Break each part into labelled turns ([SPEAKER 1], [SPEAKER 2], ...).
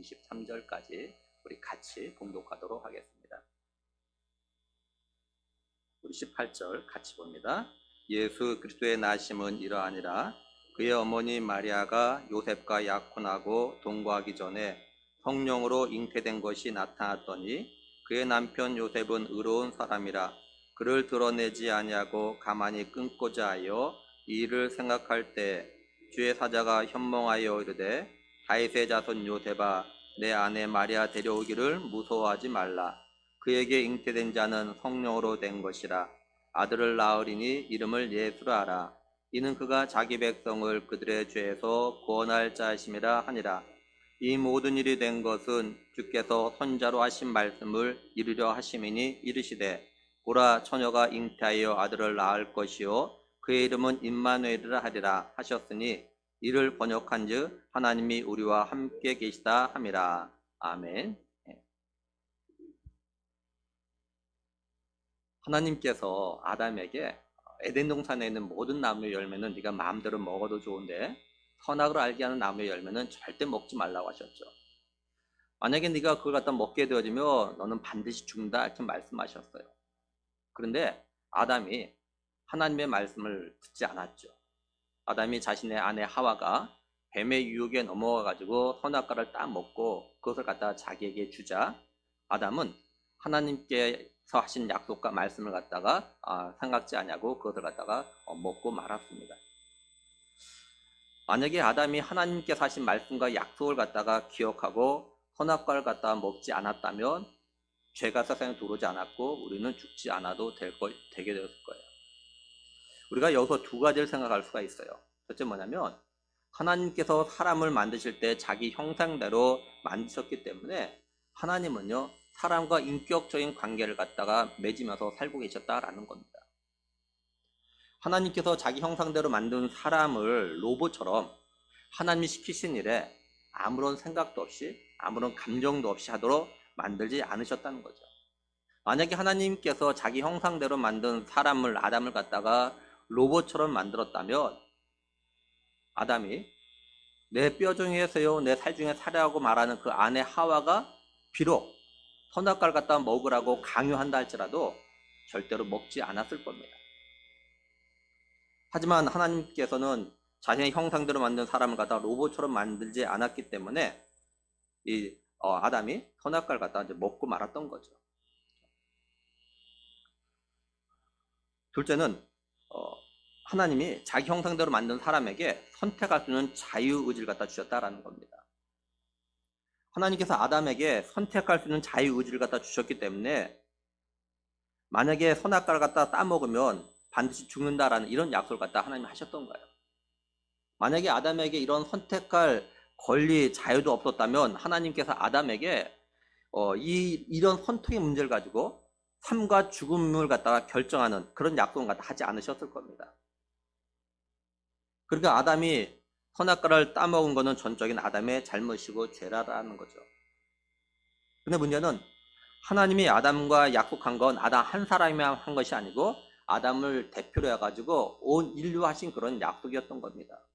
[SPEAKER 1] 23절까지 우리 같이 봉독하도록 하겠습니다. 우리 18절 같이 봅니다. 예수 그리스도의 나심은 이러하니라. 그의 어머니 마리아가 요셉과 약혼하고 동거하기 전에 성령으로 잉태된 것이 나타났더니 그의 남편 요셉은 의로운 사람이라 그를 드러내지 아니하고 가만히 끊고자 하여 이 일을 생각할 때 주의 사자가 현몽하여 이르되 다윗의 자손 요셉아 내 아내 마리아 데려오기를 무서워하지 말라. 그에게 잉태된 자는 성령으로 된 것이라. 아들을 낳으리니 이름을 예수라 하라. 이는 그가 자기 백성을 그들의 죄에서 구원할 자이심이라 하니라. 이 모든 일이 된 것은 주께서 선자로 하신 말씀을 이루려 하심이니 이르시되 보라 처녀가 잉태하여 아들을 낳을 것이요 그의 이름은 임마누엘이라 하리라 하셨으니 이를 번역한즉 하나님이 우리와 함께 계시다 함이라. 아멘. 하나님께서 아담에게 에덴 동산에 있는 모든 나무의 열매는 네가 마음대로 먹어도 좋은데 선악을 알게 하는 나무의 열매는 절대 먹지 말라고 하셨죠. 만약에 네가 그걸 갖다 먹게 되어지면 너는 반드시 죽는다 이렇게 말씀하셨어요. 그런데 아담이 하나님의 말씀을 듣지 않았죠. 아담이 자신의 아내 하와가 뱀의 유혹에 넘어가 가지고 선악과를 따먹고 그것을 갖다가 자기에게 주자 아담은 하나님께서 하신 약속과 말씀을 갖다가 생각지 않냐고 그것을 갖다가 먹고 말았습니다. 만약에 아담이 하나님께서 하신 말씀과 약속을 갖다가 기억하고 선악과를 갖다가 먹지 않았다면 죄가 세상에 들어오지 않았고 우리는 죽지 않아도 되게 되었을 거예요. 우리가 여기서 두 가지를 생각할 수가 있어요. 첫째 뭐냐면 하나님께서 사람을 만드실 때 자기 형상대로 만드셨기 때문에 하나님은요 사람과 인격적인 관계를 갖다가 맺으면서 살고 계셨다라는 겁니다. 하나님께서 자기 형상대로 만든 사람을 로봇처럼 하나님이 시키신 일에 아무런 생각도 없이 아무런 감정도 없이 하도록 만들지 않으셨다는 거죠. 만약에 하나님께서 자기 형상대로 만든 사람을 아담을 갖다가 로봇처럼 만들었다면 아담이 내 뼈 중에서요 내 살 중에 살아라고 말하는 그 아내 하와가 비록 선악과를 갖다가 먹으라고 강요한다 할지라도 절대로 먹지 않았을 겁니다. 하지만 하나님께서는 자신의 형상대로 만든 사람을 갖다가 로봇처럼 만들지 않았기 때문에 아담이 선악과를 갖다가 이제 먹고 말았던 거죠. 둘째는 하나님이 자기 형상대로 만든 사람에게 선택할 수 있는 자유의지를 갖다 주셨다라는 겁니다. 하나님께서 아담에게 선택할 수 있는 자유의지를 갖다 주셨기 때문에 만약에 선악과를 갖다 따먹으면 반드시 죽는다라는 이런 약속을 갖다 하나님이 하셨던 거예요. 만약에 아담에게 이런 선택할 권리, 자유도 없었다면 하나님께서 아담에게 이런 선택의 문제를 가지고 삶과 죽음을 갖다가 결정하는 그런 약속을 갖다 하지 않으셨을 겁니다. 그러니까 아담이 선악과를 따먹은 것은 전적인 아담의 잘못이고 죄라는 거죠. 근데 문제는 하나님이 아담과 약속한 건 아담 한 사람이만 한 것이 아니고 아담을 대표로 해가지고 온 인류 하신 그런 약속이었던 겁니다.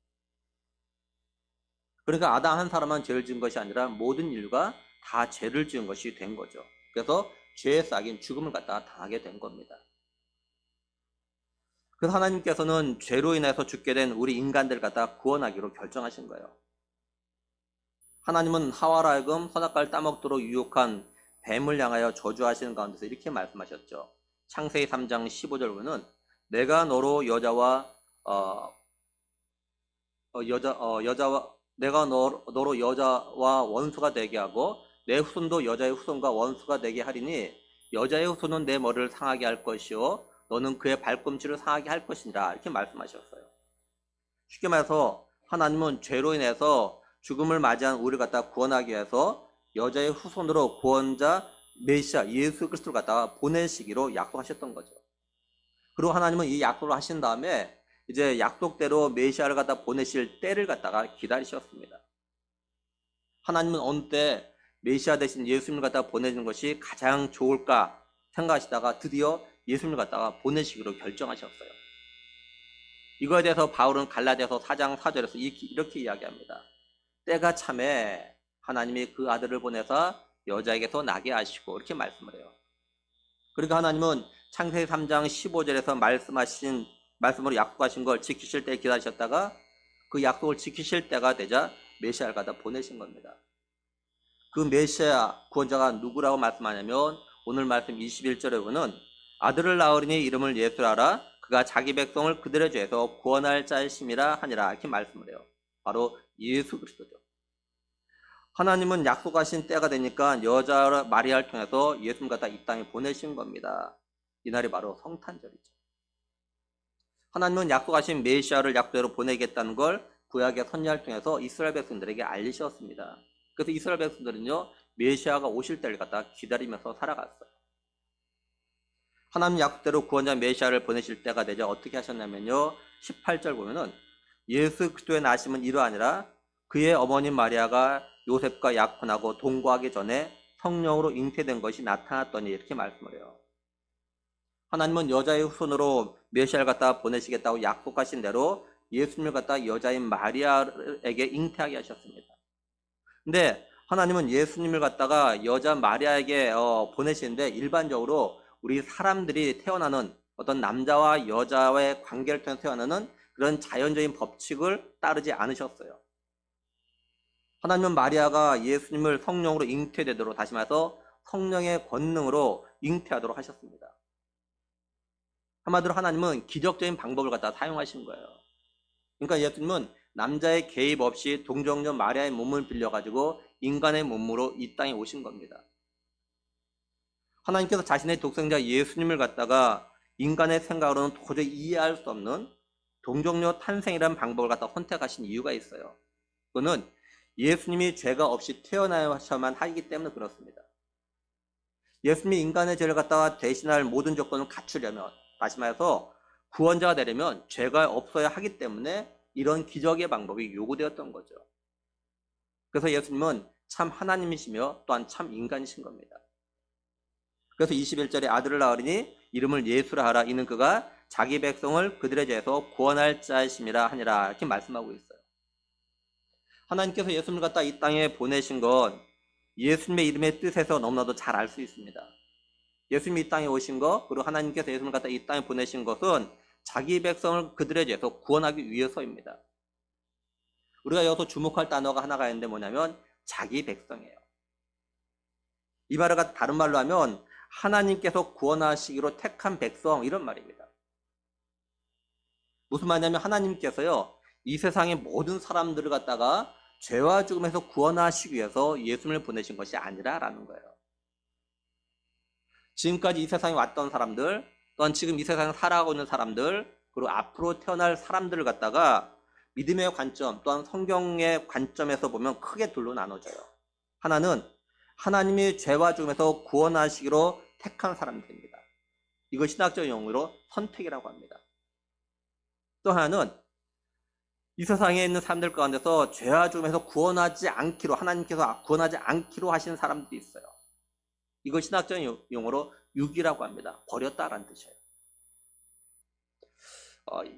[SPEAKER 1] 그러니까 아담 한 사람만 죄를 지은 것이 아니라 모든 인류가 다 죄를 지은 것이 된 거죠. 그래서 죄의 싹인 죽음을 갖다가 당하게 된 겁니다. 그래서 하나님께서는 죄로 인해서 죽게 된 우리 인간들을 갖다가 구원하기로 결정하신 거예요. 하나님은 하와로 하여금 선악과를 따먹도록 유혹한 뱀을 향하여 저주하시는 가운데서 이렇게 말씀하셨죠. 창세기 3장 15절 보면 내가 너로 너로 여자와 원수가 되게 하고 내 후손도 여자의 후손과 원수가 되게 하리니 여자의 후손은 내 머리를 상하게 할 것이요 너는 그의 발꿈치를 상하게 할 것이니라 이렇게 말씀하셨어요. 쉽게 말해서 하나님은 죄로 인해서 죽음을 맞이한 우리를 갖다가 구원하기 위해서 여자의 후손으로 구원자 메시아 예수 그리스도를 갖다가 보내시기로 약속하셨던 거죠. 그리고 하나님은 이 약속을 하신 다음에 이제 약속대로 메시아를 갖다 보내실 때를 갖다가 기다리셨습니다. 하나님은 어느 때 메시아 대신 예수님을 갖다가 보내는 것이 가장 좋을까 생각하시다가 드디어 예수님을 갖다가 보내시기로 결정하셨어요. 이거에 대해서 바울은 갈라디아서 4장 4절에서 이렇게 이야기합니다. 때가 참에 하나님이 그 아들을 보내서 여자에게서 나게 하시고 이렇게 말씀을 해요. 그러니까 하나님은 창세기 3장 15절에서 말씀으로 약속하신 걸 지키실 때 기다리셨다가 그 약속을 지키실 때가 되자 메시아를 갖다 보내신 겁니다. 그 메시아 구원자가 누구라고 말씀하냐면 오늘 말씀 21절에 보면 아들을 낳으리니 이름을 예수라라 그가 자기 백성을 그들의 죄에서 구원할 자이심이라 하니라 이렇게 말씀을 해요. 바로 예수 그리스도죠. 하나님은 약속하신 때가 되니까 여자 마리아를 통해서 예수님 갖다 이 땅에 보내신 겁니다. 이날이 바로 성탄절이죠. 하나님은 약속하신 메시아를 약속대로 보내겠다는 걸 구약의 선지자를 통해서 이스라엘 백성들에게 알리셨습니다. 그래서 이스라엘 백성들은요 메시아가 오실 때를 갖다 기다리면서 살아갔어요. 하나님 약속대로 구원자 메시아를 보내실 때가 되자 어떻게 하셨냐면요 18절 보면은 예수 그리스도의 나심은 이러하니라 그의 어머니 마리아가 요셉과 약혼하고 동거하기 전에 성령으로 잉태된 것이 나타났더니 이렇게 말씀을 해요. 하나님은 여자의 후손으로 메시아를 갖다 보내시겠다고 약속하신 대로 예수님을 갖다 여자인 마리아에게 잉태하게 하셨습니다. 근데 하나님은 예수님을 갖다가 여자 마리아에게 보내시는데 일반적으로 우리 사람들이 태어나는 어떤 남자와 여자의 관계를 통해서 태어나는 그런 자연적인 법칙을 따르지 않으셨어요. 하나님은 마리아가 예수님을 성령으로 잉태되도록 다시 말해서 성령의 권능으로 잉태하도록 하셨습니다. 한마디로 하나님은 기적적인 방법을 갖다 사용하신 거예요. 그러니까 예수님은 남자의 개입 없이 동정녀 마리아의 몸을 빌려가지고 인간의 몸으로 이 땅에 오신 겁니다. 하나님께서 자신의 독생자 예수님을 갖다가 인간의 생각으로는 도저히 이해할 수 없는 동정녀 탄생이라는 방법을 갖다 선택하신 이유가 있어요. 그거는 예수님이 죄가 없이 태어나셔야만 하기 때문에 그렇습니다. 예수님이 인간의 죄를 갖다가 대신할 모든 조건을 갖추려면 다시 말해서 구원자가 되려면 죄가 없어야 하기 때문에 이런 기적의 방법이 요구되었던 거죠. 그래서 예수님은 참 하나님이시며 또한 참 인간이신 겁니다. 그래서 21절에 아들을 낳으리니 이름을 예수라 하라 이는 그가 자기 백성을 그들의 죄에서 구원할 자이심이라 하니라 이렇게 말씀하고 있어요. 하나님께서 예수님을 갖다 이 땅에 보내신 건 예수님의 이름의 뜻에서 너무나도 잘 알 수 있습니다. 예수님이 이 땅에 오신 것 그리고 하나님께서 예수님을 갖다 이 땅에 보내신 것은 자기 백성을 그들의 죄에서 구원하기 위해서입니다. 우리가 여기서 주목할 단어가 하나가 있는데 뭐냐면 자기 백성이에요. 이 말을 다른 말로 하면 하나님께서 구원하시기로 택한 백성 이런 말입니다. 무슨 말이냐면 하나님께서요 이 세상의 모든 사람들을 갖다가 죄와 죽음에서 구원하시기 위해서 예수님을 보내신 것이 아니라라는 거예요. 지금까지 이 세상에 왔던 사람들 또한 지금 이 세상에 살아가고 있는 사람들 그리고 앞으로 태어날 사람들을 갖다가 믿음의 관점 또한 성경의 관점에서 보면 크게 둘로 나눠져요. 하나는 하나님이 죄와 죽음에서 구원하시기로 택한 사람들입니다. 이걸 신학적 용어로 선택이라고 합니다. 또 하나는 이 세상에 있는 사람들 가운데서 죄와 죽음에서 구원하지 않기로 하나님께서 구원하지 않기로 하신 사람들이 있어요. 이걸 신학적 용어로 유기라고 합니다. 버렸다라는 뜻이에요.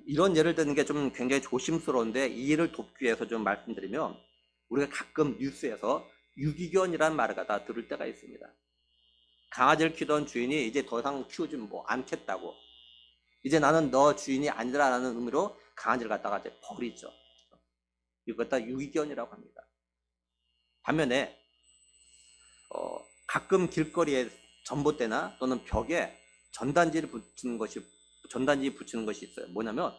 [SPEAKER 1] 이런 예를 드는 게 좀 굉장히 조심스러운데 이 일을 돕기 위해서 좀 말씀드리면 우리가 가끔 뉴스에서 유기견이라는 말을 갖다 들을 때가 있습니다. 강아지를 키우던 주인이 이제 더 이상 키우지 않겠다고 이제 나는 너 주인이 아니라라는 의미로 강아지를 갖다가 이제 버리죠. 이걸 갖다 유기견이라고 합니다. 반면에 가끔 길거리에 전봇대나 또는 벽에 전단지 붙이는 것이 있어요. 뭐냐면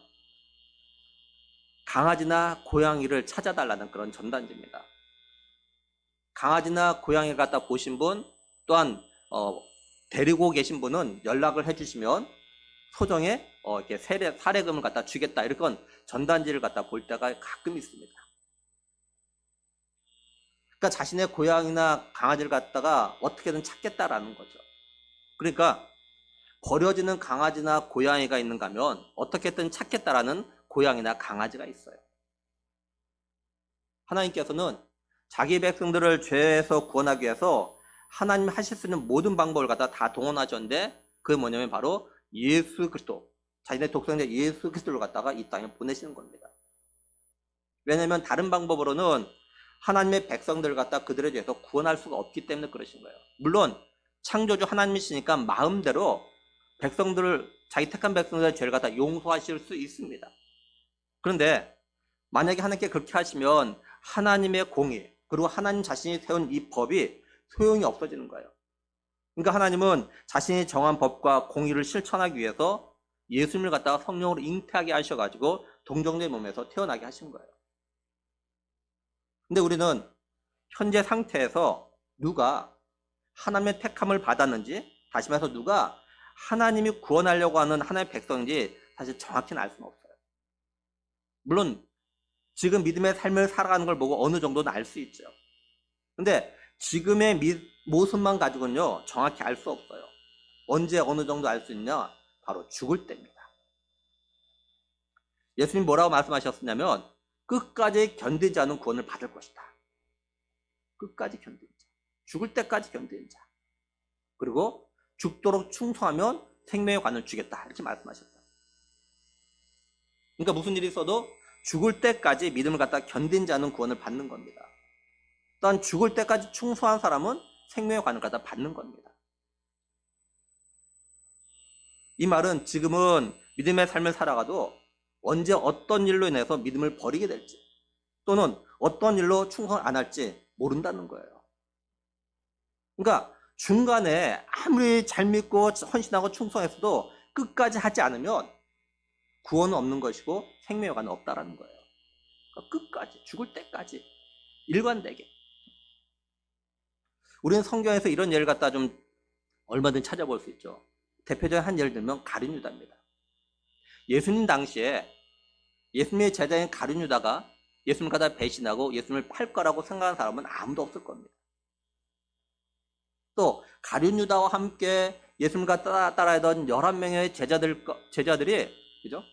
[SPEAKER 1] 강아지나 고양이를 찾아달라는 그런 전단지입니다. 강아지나 고양이를 갖다 보신 분 또한 데리고 계신 분은 연락을 해주시면 소정의 이렇게 사례금을 갖다 주겠다 이런 전단지를 갖다 볼 때가 가끔 있습니다. 그러니까 자신의 고양이나 강아지를 갖다가 어떻게든 찾겠다라는 거죠. 그러니까 버려지는 강아지나 고양이가 있는가 하면 어떻게든 찾겠다라는 고양이나 강아지가 있어요. 하나님께서는 자기 백성들을 죄에서 구원하기 위해서 하나님 하실 수 있는 모든 방법을 갖다 다 동원하셨는데 그게 뭐냐면 바로 예수 그리스도 자신의 독생자 예수 그리스도를 갖다가 이 땅에 보내시는 겁니다. 왜냐하면 다른 방법으로는 하나님의 백성들을 갖다 그들에 대해서 구원할 수가 없기 때문에 그러신 거예요. 물론 창조주 하나님이시니까 마음대로 백성들을, 자기 택한 백성들의 죄를 갖다 용서하실 수 있습니다. 그런데 만약에 하나님께 그렇게 하시면 하나님의 공의, 그리고 하나님 자신이 세운 이 법이 소용이 없어지는 거예요. 그러니까 하나님은 자신이 정한 법과 공의를 실천하기 위해서 예수님을 갖다가 성령으로 잉태하게 하셔가지고 동정녀의 몸에서 태어나게 하신 거예요. 근데 우리는 현재 상태에서 누가 하나님의 택함을 받았는지, 다시 말해서 누가 하나님이 구원하려고 하는 하나님의 백성인지 사실 정확히는 알 수는 없어요. 물론 지금 믿음의 삶을 살아가는 걸 보고 어느 정도는 알 수 있죠. 근데 지금의 모습만 가지고는요, 정확히 알 수 없어요. 언제 어느 정도 알 수 있냐? 바로 죽을 때입니다. 예수님 뭐라고 말씀하셨냐면 끝까지 견디지 않은 구원을 받을 것이다. 끝까지 견디는 자, 죽을 때까지 견디는 자, 그리고 죽도록 충성하면 생명의 관을 주겠다, 이렇게 말씀하셨다. 그러니까 무슨 일이 있어도 죽을 때까지 믿음을 갖다 견딘 자는 구원을 받는 겁니다. 또한 죽을 때까지 충성한 사람은 생명의 관을 갖다 받는 겁니다. 이 말은 지금은 믿음의 삶을 살아가도 언제 어떤 일로 인해서 믿음을 버리게 될지, 또는 어떤 일로 충성을 안 할지 모른다는 거예요. 그러니까 중간에 아무리 잘 믿고 헌신하고 충성했어도 끝까지 하지 않으면 구원은 없는 것이고 생명의 관은 없다라는 거예요. 그러니까 끝까지, 죽을 때까지 일관되게. 우리는 성경에서 이런 예를 갖다 좀 얼마든지 찾아볼 수 있죠. 대표적인 한 예를 들면 가룟 유다입니다. 예수님 당시에 예수님의 제자인 가룟 유다가 예수님을 갖다 배신하고 예수님을 팔 거라고 생각하는 사람은 아무도 없을 겁니다. 또 가룟 유다와 함께 예수님을 갖다 따라하던 11명의 제자들이, 그죠?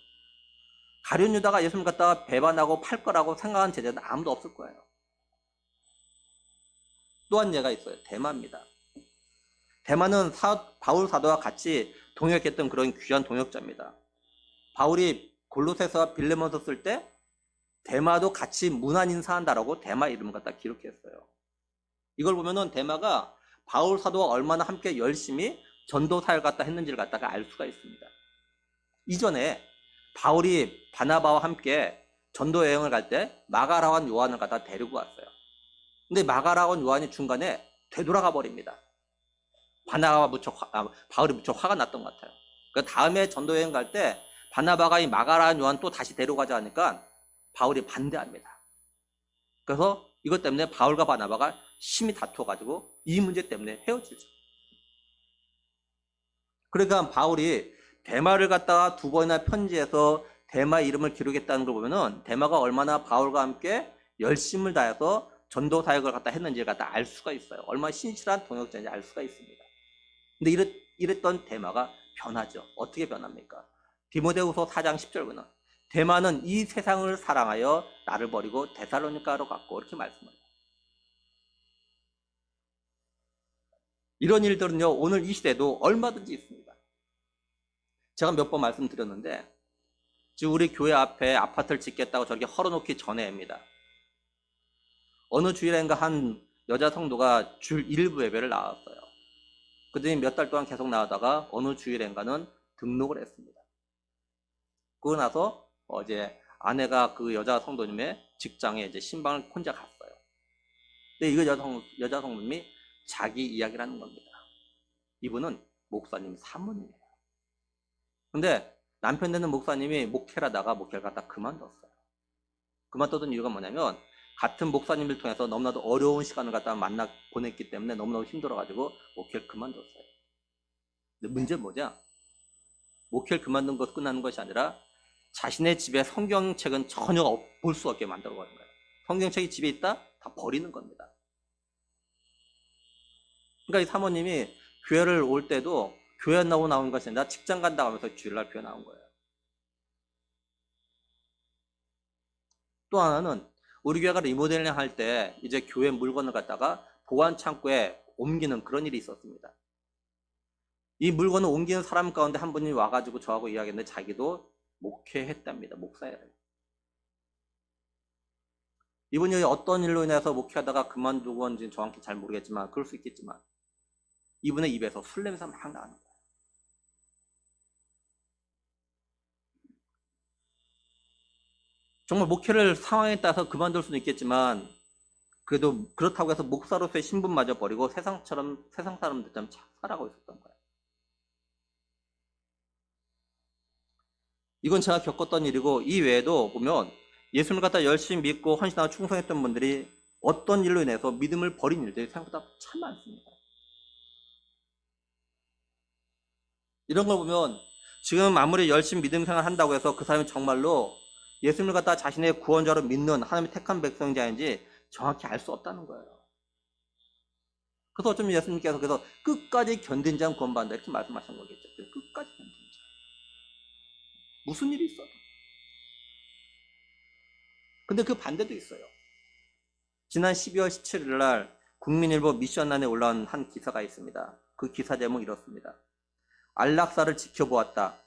[SPEAKER 1] 가룟 유다가 예수님을 갖다가 배반하고 팔 거라고 생각하는 제자는 아무도 없을 거예요. 또 한 예가 있어요. 대마입니다. 대마는 바울 사도와 같이 동역했던 그런 귀한 동역자입니다. 바울이 골로새서와 빌레몬서 쓸 때 대마도 같이 문안 인사한다라고 대마 이름을 갖다 기록했어요. 이걸 보면은 대마가 바울 사도와 얼마나 함께 열심히 전도 사역을 갖다 했는지를 갖다가 알 수가 있습니다. 이전에 바울이 바나바와 함께 전도 여행을 갈 때 마가라와 요한을 갖다 데리고 왔어요. 근데 마가라와 요한이 중간에 되돌아가 버립니다. 바울이 무척 화가 났던 것 같아요. 그 다음에 전도 여행 갈 때 바나바가 이 마가라와 요한 또 다시 데려가자 하니까 바울이 반대합니다. 그래서 이것 때문에 바울과 바나바가 심히 다투어가지고 이 문제 때문에 헤어지죠. 그러니까 바울이 대마를 갖다가 2번이나 편지해서 대마 이름을 기록했다는 걸 보면은 대마가 얼마나 바울과 함께 열심을 다해서 전도 사역을 갖다 했는지를 갖다 알 수가 있어요. 얼마나 신실한 동역자인지 알 수가 있습니다. 근데 이랬던 대마가 변하죠. 어떻게 변합니까? 디모데후서 4장 10절 보면 대마는 이 세상을 사랑하여 나를 버리고 데살로니가로 갔고, 이렇게 말씀합니다. 이런 일들은요, 오늘 이 시대도 얼마든지 있습니다. 제가 몇 번 말씀드렸는데, 지금 우리 교회 앞에 아파트를 짓겠다고 저렇게 헐어놓기 전에입니다. 어느 주일인가 한 여자 성도가 줄 일부 예배를 나왔어요. 그들이 몇 달 동안 계속 나오다가 어느 주일인가는 등록을 했습니다. 그러고 나서 어제 아내가 그 여자 성도님의 직장에 이제 신방을 혼자 갔어요. 근데 이 여자 성도님이 자기 이야기를 하는 겁니다. 이분은 목사님 사모님이에요. 근데 남편 되는 목사님이 목회를 하다가 목회를 갖다 그만뒀어요. 그만뒀던 이유가 뭐냐면 같은 목사님을 통해서 너무나도 어려운 시간을 갖다 보냈기 때문에 너무나도 힘들어가지고 목회를 그만뒀어요. 근데 문제는 뭐냐? 목회를 그만둔 것 끝나는 것이 아니라 자신의 집에 성경책은 전혀 볼 수 없게 만들어버린 거예요. 성경책이 집에 있다? 다 버리는 겁니다. 그러니까 이 사모님이 교회를 올 때도 교회 안 나오고 나오는 것이 아니라 직장 간다고 하면서 주일날 교회 나온 거예요. 또 하나는 우리 교회가 리모델링 할 때 이제 교회 물건을 갖다가 보관 창고에 옮기는 그런 일이 있었습니다. 이 물건을 옮기는 사람 가운데 한 분이 와가지고 저하고 이야기했는데 자기도 목회했답니다. 목사예요. 이분이 어떤 일로 인해서 목회하다가 그만두고 건지 정확히 잘 모르겠지만 그럴 수 있겠지만 이분의 입에서 술 냄새가 막 나는 거예요. 정말 목회를 상황에 따라서 그만둘 수는 있겠지만 그래도 그렇다고 해서 목사로서의 신분마저 버리고 세상 사람들처럼 살아가고 있었던 거예요. 이건 제가 겪었던 일이고 이 외에도 보면 예수님을 갖다 열심히 믿고 헌신하고 충성했던 분들이 어떤 일로 인해서 믿음을 버린 일들이 생각보다 참 많습니다. 이런 걸 보면 지금 아무리 열심히 믿음 생활 한다고 해서 그 사람이 정말로 예수님을 갖다 자신의 구원자로 믿는 하나님의 택한 백성인지 아닌지 정확히 알 수 없다는 거예요. 그래서 어쩌면 예수님께서 그래서 끝까지 견딘 자는 구원받는다 이렇게 말씀하신 거겠죠. 끝까지 견딘 자. 무슨 일이 있어도. 근데 그 반대도 있어요. 지난 12월 17일 날 국민일보 미션란에 올라온 한 기사가 있습니다. 그 기사 제목이 이렇습니다. 안락사를 지켜보았다.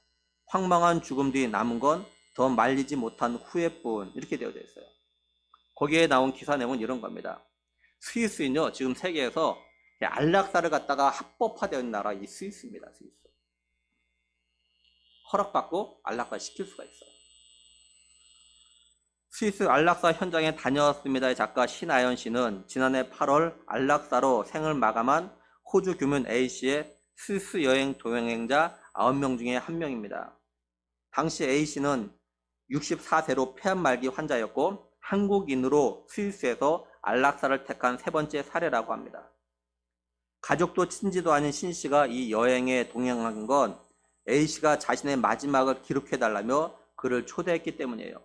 [SPEAKER 1] 황망한 죽음 뒤 남은 건 더 말리지 못한 후회뿐. 이렇게 되어져 있어요. 거기에 나온 기사 내용은 이런 겁니다. 스위스는요, 지금 세계에서 안락사를 갖다가 합법화되어 있는 나라 이 스위스입니다. 스위스. 허락받고 안락사 시킬 수가 있어요. 스위스 안락사 현장에 다녀왔습니다의 작가 신아연 씨는 지난해 8월 안락사로 생을 마감한 호주 교민 A씨의 스위스 여행 동행자 9명 중에 한 명입니다. 당시 A씨는 64세로 폐암 말기 환자였고 한국인으로 스위스에서 안락사를 택한 세 번째 사례라고 합니다. 가족도 친지도 아닌 신씨가 이 여행에 동행한 건 A씨가 자신의 마지막을 기록해달라며 그를 초대했기 때문이에요.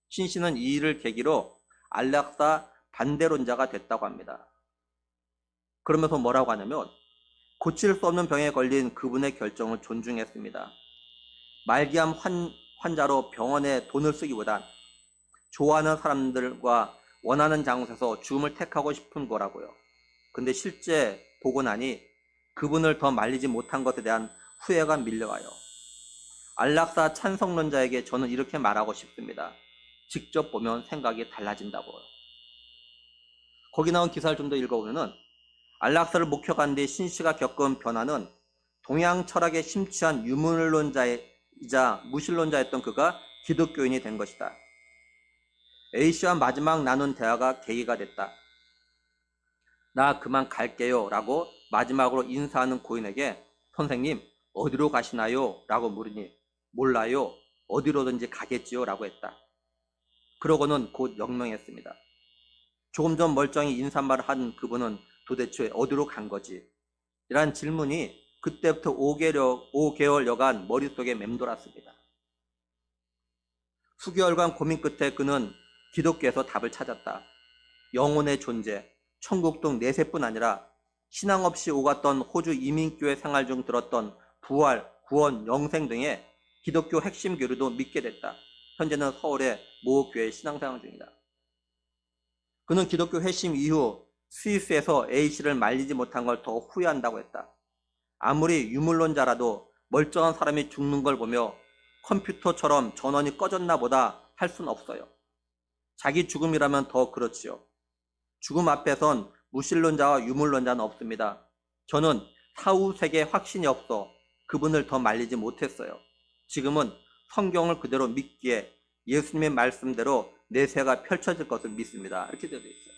[SPEAKER 1] 신씨는 이 일을 계기로 안락사 반대론자가 됐다고 합니다. 그러면서 뭐라고 하냐면 고칠 수 없는 병에 걸린 그분의 결정을 존중했습니다. 말기암 환자로 병원에 돈을 쓰기보단 좋아하는 사람들과 원하는 장소에서 죽음을 택하고 싶은 거라고요. 근데 실제 보고 나니 그분을 더 말리지 못한 것에 대한 후회가 밀려와요. 안락사 찬성론자에게 저는 이렇게 말하고 싶습니다. 직접 보면 생각이 달라진다고요. 거기 나온 기사를 좀 더 읽어보면은 안락사를 목격한 뒤 신씨가 겪은 변화는 동양 철학에 심취한 유물론자이자 무신론자였던 그가 기독교인이 된 것이다. A씨와 마지막 나눈 대화가 계기가 됐다. 나 그만 갈게요 라고 마지막으로 인사하는 고인에게 선생님 어디로 가시나요? 라고 물으니 몰라요. 어디로든지 가겠지요 라고 했다. 그러고는 곧 영명했습니다. 조금 전 멀쩡히 인사말을 한 그분은 도대체 어디로 간 거지? 이란 질문이 그때부터 5개월여간 머릿속에 맴돌았습니다. 수개월간 고민 끝에 그는 기독교에서 답을 찾았다. 영혼의 존재, 천국 등 내세뿐 아니라 신앙 없이 오갔던 호주 이민교회 생활 중 들었던 부활, 구원, 영생 등의 기독교 핵심 교리도 믿게 됐다. 현재는 서울의 모 교회 신앙생활 중이다. 그는 기독교 회심 이후 스위스에서 A씨를 말리지 못한 걸 더 후회한다고 했다. 아무리 유물론자라도 멀쩡한 사람이 죽는 걸 보며 컴퓨터처럼 전원이 꺼졌나 보다 할 수는 없어요. 자기 죽음이라면 더 그렇지요. 죽음 앞에선 무신론자와 유물론자는 없습니다. 저는 사후 세계에 확신이 없어 그분을 더 말리지 못했어요. 지금은 성경을 그대로 믿기에 예수님의 말씀대로 내세가 펼쳐질 것을 믿습니다. 이렇게 되어 있어요.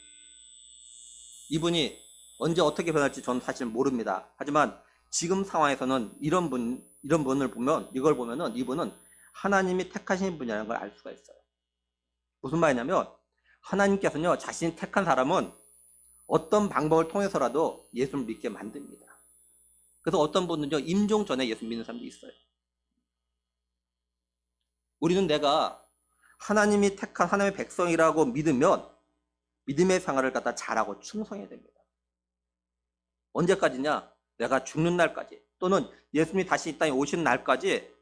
[SPEAKER 1] 이분이 언제 어떻게 변할지 저는 사실 모릅니다. 하지만 지금 상황에서는 이런 분을 보면 이걸 보면은 이분은 하나님이 택하신 분이라는 걸 알 수가 있어요. 무슨 말이냐면 하나님께서는요 자신이 택한 사람은 어떤 방법을 통해서라도 예수를 믿게 만듭니다. 그래서 어떤 분은요 임종 전에 예수 믿는 사람도 있어요. 우리는 내가 하나님이 택한 하나님의 백성이라고 믿으면 믿음의 생활을 갖다 잘하고 충성해야 됩니다. 언제까지냐? 내가 죽는 날까지 또는 예수님이 다시 이 땅에 오시는 날까지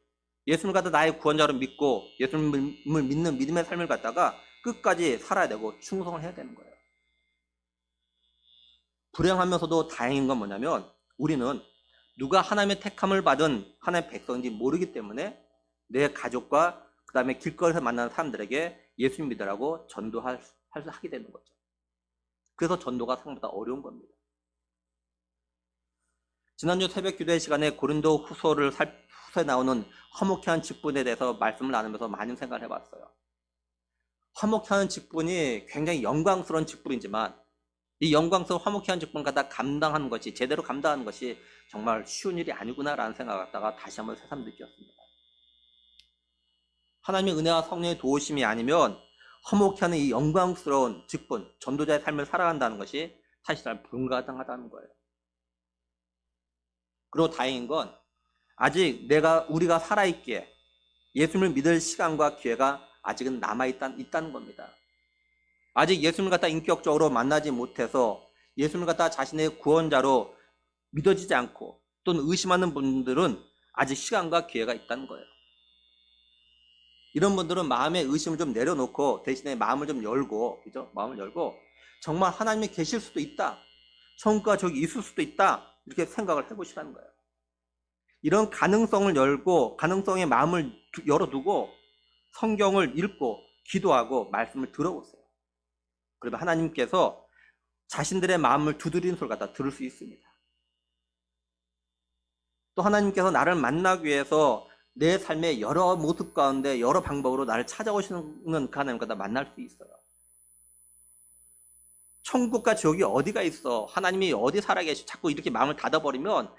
[SPEAKER 1] 예수님을 갖다 나의 구원자로 믿고 예수님을 믿는 믿음의 삶을 갖다가 끝까지 살아야 되고 충성을 해야 되는 거예요. 불행하면서도 다행인 건 뭐냐면 우리는 누가 하나님의 택함을 받은 하나님의 백성인지 모르기 때문에 내 가족과 그 다음에 길거리에서 만나는 사람들에게 예수님 믿으라고 전도할
[SPEAKER 2] 하게 되는 거죠. 그래서 전도가 생각보다 어려운 겁니다. 지난주 새벽 기도회 시간에 고린도 후서에 나오는 화목케 하는 직분에 대해서 말씀을 나누면서 많은 생각을 해봤어요. 화목케 하는 직분이 굉장히 영광스러운 직분이지만 이 영광스러운 화목케 하는 직분을 갖다 감당하는 것이, 제대로 감당하는 것이 정말 쉬운 일이 아니구나라는 생각을 갖다가 다시 한번 새삼 느꼈습니다. 하나님의 은혜와 성령의 도우심이 아니면 화목케 하는 이 영광스러운 직분, 전도자의 삶을 살아간다는 것이 사실상 불가능하다는 거예요. 그리고 다행인 건 아직 우리가 살아있기에 예수님을 믿을 시간과 기회가 아직은 남아있다는 겁니다. 아직 예수님을 갖다 인격적으로 만나지 못해서 예수님을 갖다 자신의 구원자로 믿어지지 않고 또는 의심하는 분들은 아직 시간과 기회가 있다는 거예요. 이런 분들은 마음의 의심을 좀 내려놓고 대신에 마음을 좀 열고, 그죠? 마음을 열고 정말 하나님이 계실 수도 있다, 천국과 저기 있을 수도 있다, 이렇게 생각을 해보시라는 거예요. 이런 가능성을 열고 가능성에 마음을 열어두고 성경을 읽고 기도하고 말씀을 들어보세요. 그러면 하나님께서 자신들의 마음을 두드리는 소리를 갖다 들을 수 있습니다. 또 하나님께서 나를 만나기 위해서 내 삶의 여러 모습 가운데 여러 방법으로 나를 찾아오시는 그 하나님 갖다 만날 수 있어요. 천국과 지옥이 어디가 있어, 하나님이 어디 살아계시, 자꾸 이렇게 마음을 닫아버리면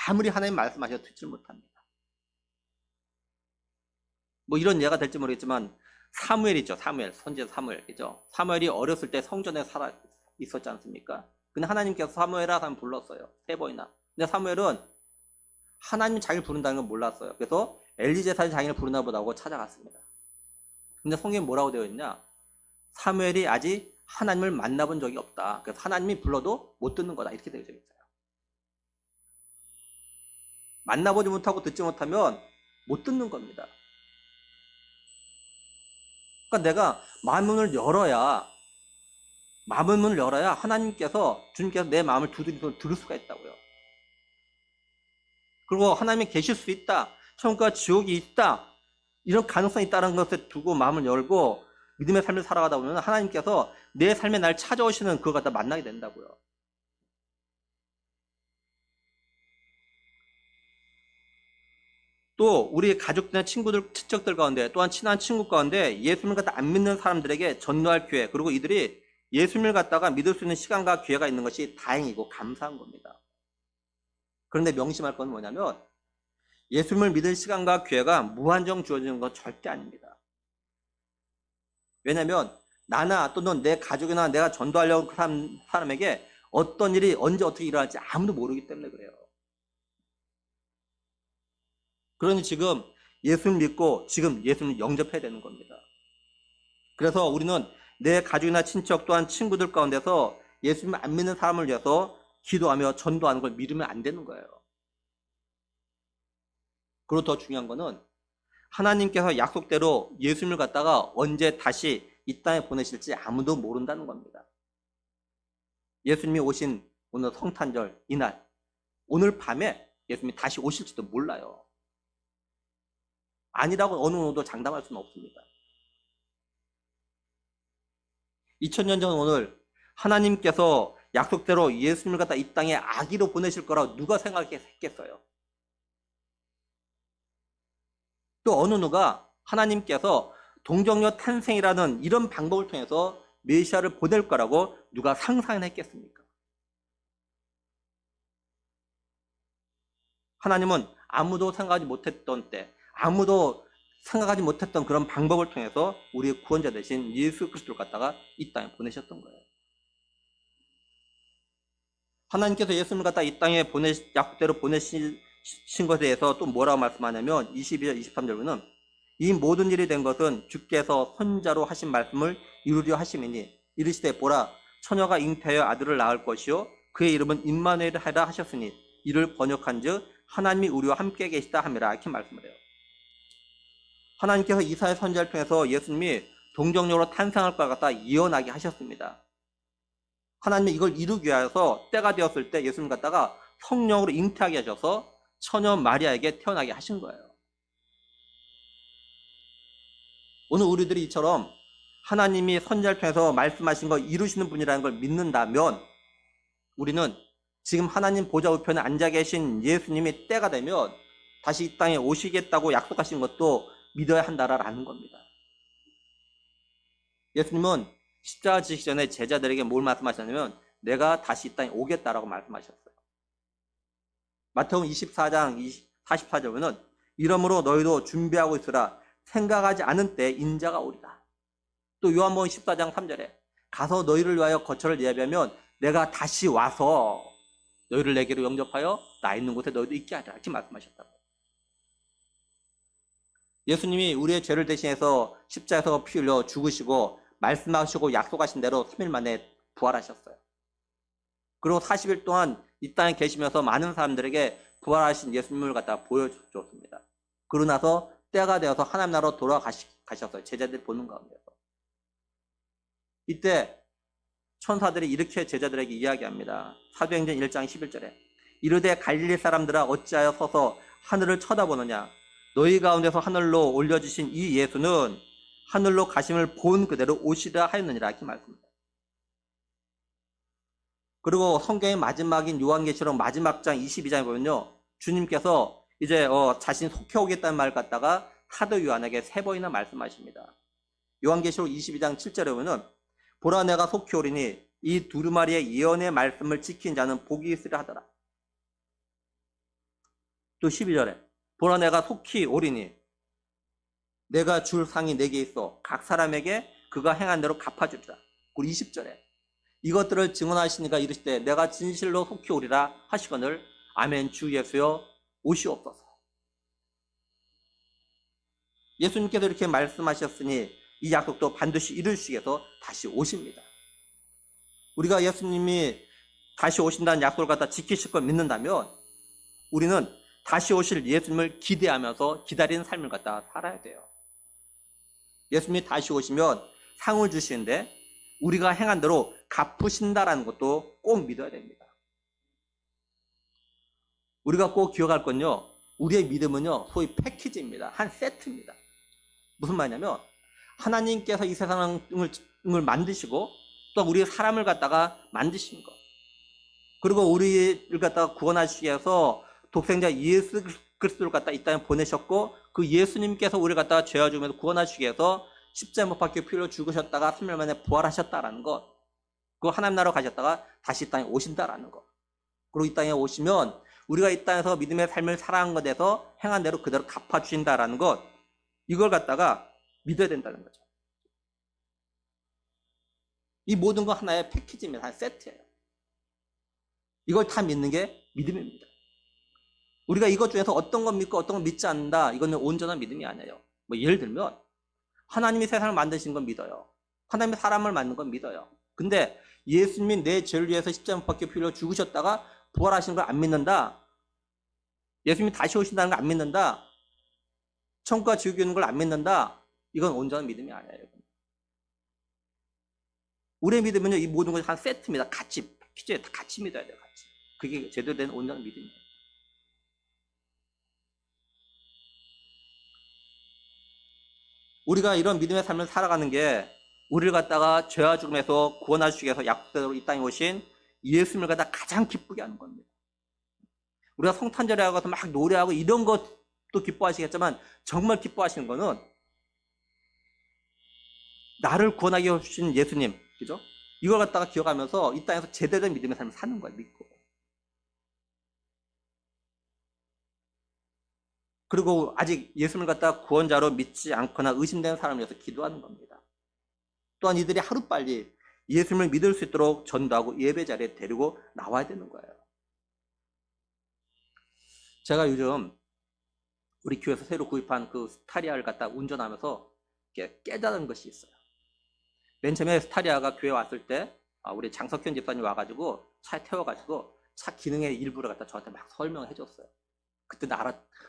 [SPEAKER 2] 아무리 하나님 말씀하셔도 듣지 못합니다. 뭐 이런 예가 될지 모르겠지만 사무엘이죠. 선지자 사무엘이죠. 사무엘이 어렸을 때 성전에 살아 있었지 않습니까? 근데 하나님께서 사무엘아 하면 불렀어요. 3번이나. 근데 사무엘은 하나님이 자기를 부른다는 걸 몰랐어요. 그래서 엘리 제사장이 자기를 부르나 보다 하고 찾아갔습니다. 근데 성경에 뭐라고 되어 있냐? 사무엘이 아직 하나님을 만나본 적이 없다. 그래서 하나님이 불러도 못 듣는 거다, 이렇게 되어 있어요. 만나보지 못하고 듣지 못하면 못 듣는 겁니다. 그러니까 내가 마음을 열어야 주님께서 내 마음을 두드리면서 들을 수가 있다고요. 그리고 하나님이 계실 수 있다, 천국과 지옥이 있다, 이런 가능성이 있다는 것에 두고 마음을 열고 믿음의 삶을 살아가다 보면 하나님께서 내 삶에 날 찾아오시는 그걸 갖다 만나게 된다고요. 또 우리 가족들이나 친척들 가운데, 또한 친한 친구 가운데 예수님을 갖다 안 믿는 사람들에게 전도할 기회, 그리고 이들이 예수님을 갖다가 믿을 수 있는 시간과 기회가 있는 것이 다행이고 감사한 겁니다. 그런데 명심할 건 뭐냐면 예수님을 믿을 시간과 기회가 무한정 주어지는 건 절대 아닙니다. 왜냐하면 나나 또는 내 가족이나 내가 전도하려고 하는 사람에게 어떤 일이 언제 어떻게 일어날지 아무도 모르기 때문에 그래요. 그러니 지금 예수님 믿고 지금 예수님 영접해야 되는 겁니다. 그래서 우리는 내 가족이나 친척 또한 친구들 가운데서 예수님을 안 믿는 사람을 위해서 기도하며 전도하는 걸 믿으면 안 되는 거예요. 그리고 더 중요한 거는 하나님께서 약속대로 예수님을 갖다가 언제 다시 이 땅에 보내실지 아무도 모른다는 겁니다. 예수님이 오신 오늘 성탄절 이날, 오늘 밤에 예수님이 다시 오실지도 몰라요. 아니라고 어느 누구도 장담할 수는 없습니다. 2000년 전 오늘 하나님께서 약속대로 예수님을 갖다 이 땅에 아기로 보내실 거라고 누가 생각했겠어요? 또 어느 누가 하나님께서 동정녀 탄생이라는 이런 방법을 통해서 메시아를 보낼 거라고 누가 상상했겠습니까? 하나님은 아무도 생각하지 못했던 때, 아무도 생각하지 못했던 그런 방법을 통해서 우리의 구원자 되신 예수 그리스도를 갖다가 이 땅에 보내셨던 거예요. 하나님께서 예수님을 갖다 이 땅에 약속대로 보내신 것에 대해서 또 뭐라고 말씀하냐면 22절 23절에는 이 모든 일이 된 것은 주께서 선자로 하신 말씀을 이루려 하심이니 이르시되 보라 처녀가 잉태하여 아들을 낳을 것이요 그의 이름은 임마누엘 하라 하셨으니 이를 번역한즉 하나님이 우리와 함께 계시다 함이라, 이렇게 말씀을 해요. 하나님께서 이사야 선지자를 통해서 예수님이 동정녀로 탄생할 것 같다 예언하게 하셨습니다. 하나님이 이걸 이루기 위해서 때가 되었을 때 예수님 갖다가 성령으로 잉태하게 하셔서 처녀 마리아에게 태어나게 하신 거예요. 오늘 우리들이 이처럼 하나님이 선지자를 통해서 말씀하신 거 이루시는 분이라는 걸 믿는다면 우리는 지금 하나님 보좌 우편에 앉아 계신 예수님이 때가 되면 다시 이 땅에 오시겠다고 약속하신 것도 믿어야 한다라는 겁니다. 예수님은 십자가 지시기 전에 제자들에게 뭘 말씀하셨냐면 내가 다시 이 땅에 오겠다라고 말씀하셨어요. 마태복음 24장 44절에 보면 이러므로 너희도 준비하고 있으라 생각하지 않은 때 인자가 오리라. 또 요한복음 14장 3절에 가서 너희를 위하여 거처를 예비하면 내가 다시 와서 너희를 내게로 영접하여 나 있는 곳에 너희도 있게 하리라 이렇게 말씀하셨다고. 예수님이 우리의 죄를 대신해서 십자가에서 피 흘려 죽으시고 말씀하시고 약속하신 대로 3일 만에 부활하셨어요. 그리고 40일 동안 이 땅에 계시면서 많은 사람들에게 부활하신 예수님을 갖다가 보여줬습니다. 그러고 나서 때가 되어서 하나님 나라로 돌아가셨어요. 제자들이 보는 가운데서. 이때 천사들이 이렇게 제자들에게 이야기합니다. 사도행전 1장 11절에 이르되 갈릴리 사람들아 어찌하여 서서 하늘을 쳐다보느냐 너희 가운데서 하늘로 올려주신 이 예수는 하늘로 가심을 본 그대로 오시라 하였느니라 이렇게 말씀합니다. 그리고 성경의 마지막인 요한계시록 마지막 장 22장에 보면요 주님께서 이제 자신 속해 오겠다는 말을 갖다가 사도 요한에게 3번이나 말씀하십니다. 요한계시록 22장 7절에 보면은 보라 내가 속히 오리니 이 두루마리의 예언의 말씀을 지킨 자는 복이 있으리라 하더라. 또 12절에 보라 내가 속히 오리니 내가 줄 상이 내게 있어 각 사람에게 그가 행한 대로 갚아주리라. 그리고 20절에 이것들을 증언하시니까 이르시되 내가 진실로 속히 오리라 하시거늘 아멘 주 예수여 오시옵소서. 예수님께서 이렇게 말씀하셨으니 이 약속도 반드시 이루시기 위해서 다시 오십니다. 우리가 예수님이 다시 오신다는 약속을 갖다 지키실 걸 믿는다면 우리는 다시 오실 예수님을 기대하면서 기다리는 삶을 갖다 살아야 돼요. 예수님이 다시 오시면 상을 주시는데 우리가 행한 대로 갚으신다라는 것도 꼭 믿어야 됩니다. 우리가 꼭 기억할 건요. 우리의 믿음은요. 소위 패키지입니다. 한 세트입니다. 무슨 말이냐면 하나님께서 이 세상을 만드시고 또 우리 사람을 갖다가 만드신 것 그리고 우리를 갖다가 구원하시기 위해서 독생자 예수 그리스도를 갖다 이 땅에 보내셨고 그 예수님께서 우리를 갖다가 죄와 죽음에서 구원하시기 위해서 십자가 못 박혀 피 흘려 죽으셨다가 3일 만에 부활하셨다라는 것 그리고 하나님 나라로 가셨다가 다시 이 땅에 오신다라는 것 그리고 이 땅에 오시면 우리가 이 땅에서 믿음의 삶을 살아간 것에서 행한 대로 그대로 갚아주신다라는 것 이걸 갖다가 믿어야 된다는 거죠. 이 모든 거 하나의 패키지입니다. 한 세트예요. 이걸 다 믿는 게 믿음입니다. 우리가 이것 중에서 어떤 건 믿고 어떤 건 믿지 않는다. 이거는 온전한 믿음이 아니에요. 뭐 예를 들면 하나님이 세상을 만드신 건 믿어요. 하나님이 사람을 만든 건 믿어요. 근데 예수님이 내 죄를 위해서 십자가 못 박혀 피 흘려 죽으셨다가 부활하시는 걸 안 믿는다. 예수님이 다시 오신다는 걸 안 믿는다. 천국과 지옥이 있는 걸 안 믿는다. 이건 온전한 믿음이 아니에요. 우리의 믿음은요, 이 모든 것이 한 세트입니다. 같이, 패키지에 다 같이 믿어야 돼요, 같이. 그게 제대로 된 온전한 믿음이에요. 우리가 이런 믿음의 삶을 살아가는 게 우리를 갖다가 죄와 죽음에서 구원하시기 위해서 약속대로 이 땅에 오신 예수님을 갖다 가장 기쁘게 하는 겁니다. 우리가 성탄절에 가서 막 노래하고 이런 것도 기뻐하시겠지만 정말 기뻐하시는 거는 나를 구원하게 해주신 예수님, 그죠? 이걸 갖다가 기억하면서 이 땅에서 제대로 된 믿음의 삶을 사는 거예요, 믿고. 그리고 아직 예수님을 갖다가 구원자로 믿지 않거나 의심되는 사람을 위해서 기도하는 겁니다. 또한 이들이 하루빨리 예수님을 믿을 수 있도록 전도하고 예배 자리에 데리고 나와야 되는 거예요. 제가 요즘 우리 교회에서 새로 구입한 그 스타리아를 갖다 운전하면서 깨달은 것이 있어요. 맨 처음에 스타리아가 교회 왔을 때 우리 장석현 집사님 와가지고 차에 태워가지고 차 기능의 일부를 갖다 저한테 막 설명을 해줬어요. 그때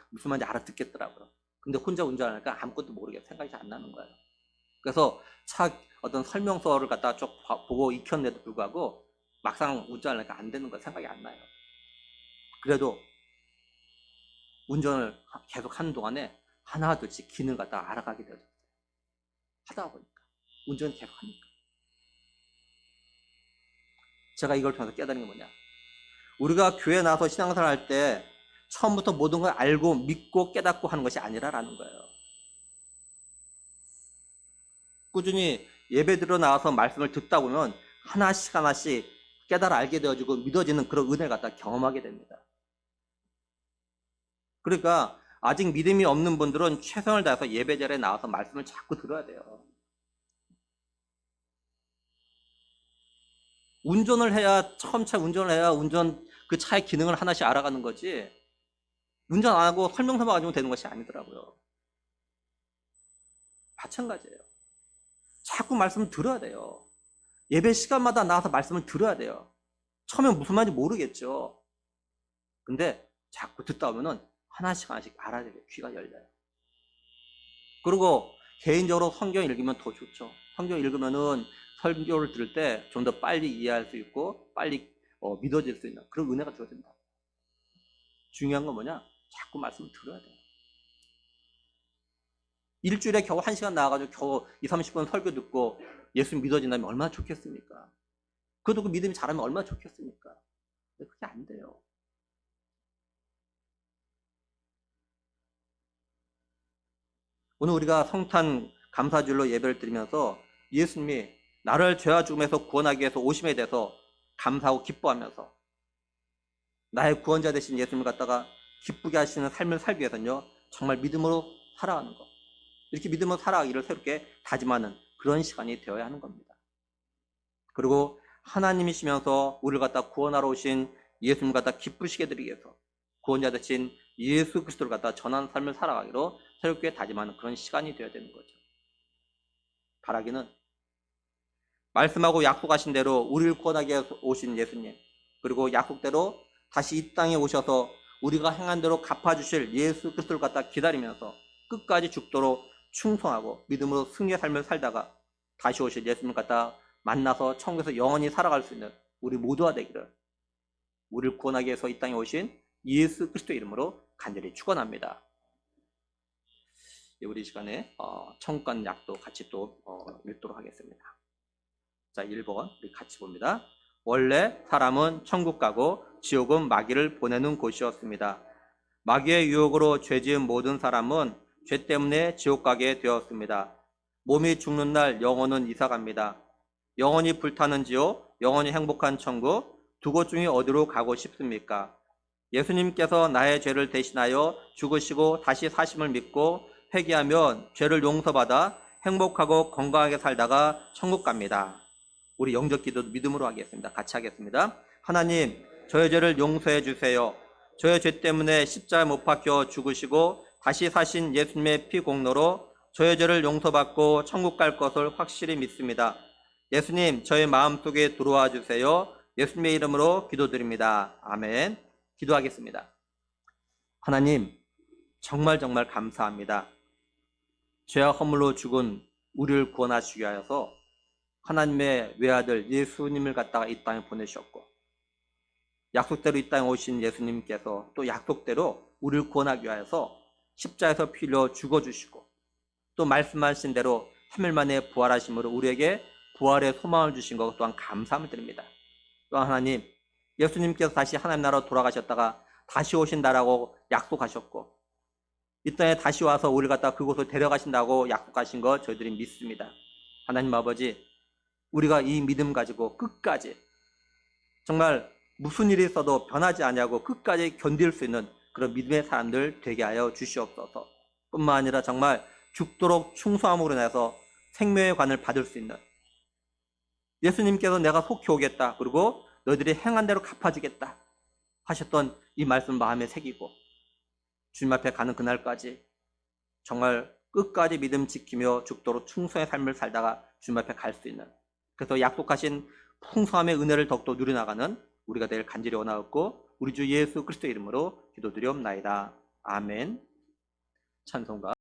[SPEAKER 2] 무슨 말인지 알아듣겠더라고요. 근데 혼자 운전하니까 아무것도 모르게 생각이 잘 안 나는 거예요. 그래서 차 어떤 설명서를 갖다가 쭉 보고 익혔는데도 불구하고 막상 운전하니까 안 되는 거 생각이 안 나요. 그래도 운전을 계속 하는 동안에 하나둘씩 기능을 갖다가 알아가게 되었어요. 하다 보니까. 운전 계속합니까? 제가 이걸 통해서 깨달은 게 뭐냐? 우리가 교회 나와서 신앙생활 할 때 처음부터 모든 걸 알고 믿고 깨닫고 하는 것이 아니라라는 거예요. 꾸준히 예배 들어 나와서 말씀을 듣다 보면 하나씩 하나씩 깨달아 알게 되어지고 믿어지는 그런 은혜를 갖다 경험하게 됩니다. 그러니까 아직 믿음이 없는 분들은 최선을 다해서 예배 자리에 나와서 말씀을 자꾸 들어야 돼요. 운전을 해야 차차 운전을 해야 운전 그 차의 기능을 하나씩 알아가는 거지. 운전 안 하고 설명서만 가지고 되는 것이 아니더라고요. 마찬가지예요. 자꾸 말씀을 들어야 돼요. 예배 시간마다 나와서 말씀을 들어야 돼요. 처음엔 무슨 말인지 모르겠죠. 근데 자꾸 듣다 보면은 하나씩 하나씩 알아야 돼요. 귀가 열려요. 그리고 개인적으로 성경 읽으면 더 좋죠. 성경 읽으면은 설교를 들을 때 좀 더 빨리 이해할 수 있고 빨리 믿어질 수 있는 그런 은혜가 주어진다. 중요한 건 뭐냐? 자꾸 말씀을 들어야 돼요. 일주일에 겨우 1시간 나와가지고 겨우 2, 30분 설교 듣고 예수 믿어진다면 얼마나 좋겠습니까? 그것도 그 믿음이 자라면 얼마나 좋겠습니까? 근데 그게 안 돼요. 오늘 우리가 성탄 감사주일로 예배를 드리면서 예수님이 나를 죄와 죽음에서 구원하기 위해서 오심에 대해서 감사하고 기뻐하면서 나의 구원자 되신 예수님을 갖다가 기쁘게 하시는 삶을 살기 위해서는요, 정말 믿음으로 살아가는 것. 이렇게 믿음으로 살아가기를 새롭게 다짐하는 그런 시간이 되어야 하는 겁니다. 그리고 하나님이시면서 우리를 갖다 구원하러 오신 예수님을 갖다 기쁘시게 해드리기 위해서 구원자 되신 예수 그리스도를 갖다 전하는 삶을 살아가기로 새롭게 다짐하는 그런 시간이 되어야 되는 거죠. 바라기는 말씀하고 약속하신 대로 우리를 구원하기 위해 오신 예수님, 그리고 약속대로 다시 이 땅에 오셔서 우리가 행한 대로 갚아주실 예수 그리스도를 갖다 기다리면서 끝까지 죽도록 충성하고 믿음으로 승리의 삶을 살다가 다시 오실 예수님을 갖다 만나서 천국에서 영원히 살아갈 수 있는 우리 모두가 되기를 우리를 구원하기 위해서 이 땅에 오신 예수 그리스도의 이름으로 간절히 축원합니다. 우리 시간에 천국 가는 약도 같이 또 읽도록 하겠습니다. 자, 1번 우리 같이 봅니다. 원래 사람은 천국 가고 지옥은 마귀를 보내는 곳이었습니다. 마귀의 유혹으로 죄지은 모든 사람은 죄 때문에 지옥 가게 되었습니다. 몸이 죽는 날 영혼은 이사갑니다. 영원히 불타는 지옥, 영원히 행복한 천국, 두 곳 중에 어디로 가고 싶습니까? 예수님께서 나의 죄를 대신하여 죽으시고 다시 사심을 믿고 회개하면 죄를 용서받아 행복하고 건강하게 살다가 천국 갑니다. 우리 영적 기도도 믿음으로 하겠습니다. 같이 하겠습니다. 하나님, 저의 죄를 용서해 주세요. 저의 죄 때문에 십자가에 못 박혀 죽으시고 다시 사신 예수님의 피 공로로 저의 죄를 용서받고 천국 갈 것을 확실히 믿습니다. 예수님, 저의 마음속에 들어와 주세요. 예수님의 이름으로 기도드립니다. 아멘. 기도하겠습니다. 하나님, 정말 감사합니다. 죄와 허물로 죽은 우리를 구원하시기 위하여서 하나님의 외아들 예수님을 갖다가 이 땅에 보내셨고 약속대로 이 땅에 오신 예수님께서 또 약속대로 우리를 구원하기 위하여서 십자에서 피 흘려 죽어주시고 또 말씀하신 대로 3일 만에 부활하심으로 우리에게 부활의 소망을 주신 것 또한 감사함을 드립니다. 또한 하나님, 예수님께서 다시 하나님 나라로 돌아가셨다가 다시 오신다라고 약속하셨고 이 땅에 다시 와서 우리를 갖다 그곳으로 데려가신다고 약속하신 것 저희들이 믿습니다. 하나님 아버지, 우리가 이 믿음 가지고 끝까지 정말 무슨 일이 있어도 변하지 아니하고 끝까지 견딜 수 있는 그런 믿음의 사람들 되게 하여 주시옵소서. 뿐만 아니라 정말 죽도록 충성함으로 인해서 생명의 관을 받을 수 있는 예수님께서 내가 속히 오겠다, 그리고 너희들이 행한 대로 갚아주겠다 하셨던 이 말씀 마음에 새기고 주님 앞에 가는 그날까지 정말 끝까지 믿음 지키며 죽도록 충성의 삶을 살다가 주님 앞에 갈 수 있는, 그래서 약속하신 풍성함의 은혜를 더욱더 누려나가는 우리가 될 간절히 원하옵고 우리 주 예수 그리스도의 이름으로 기도드리옵나이다. 아멘. 찬송가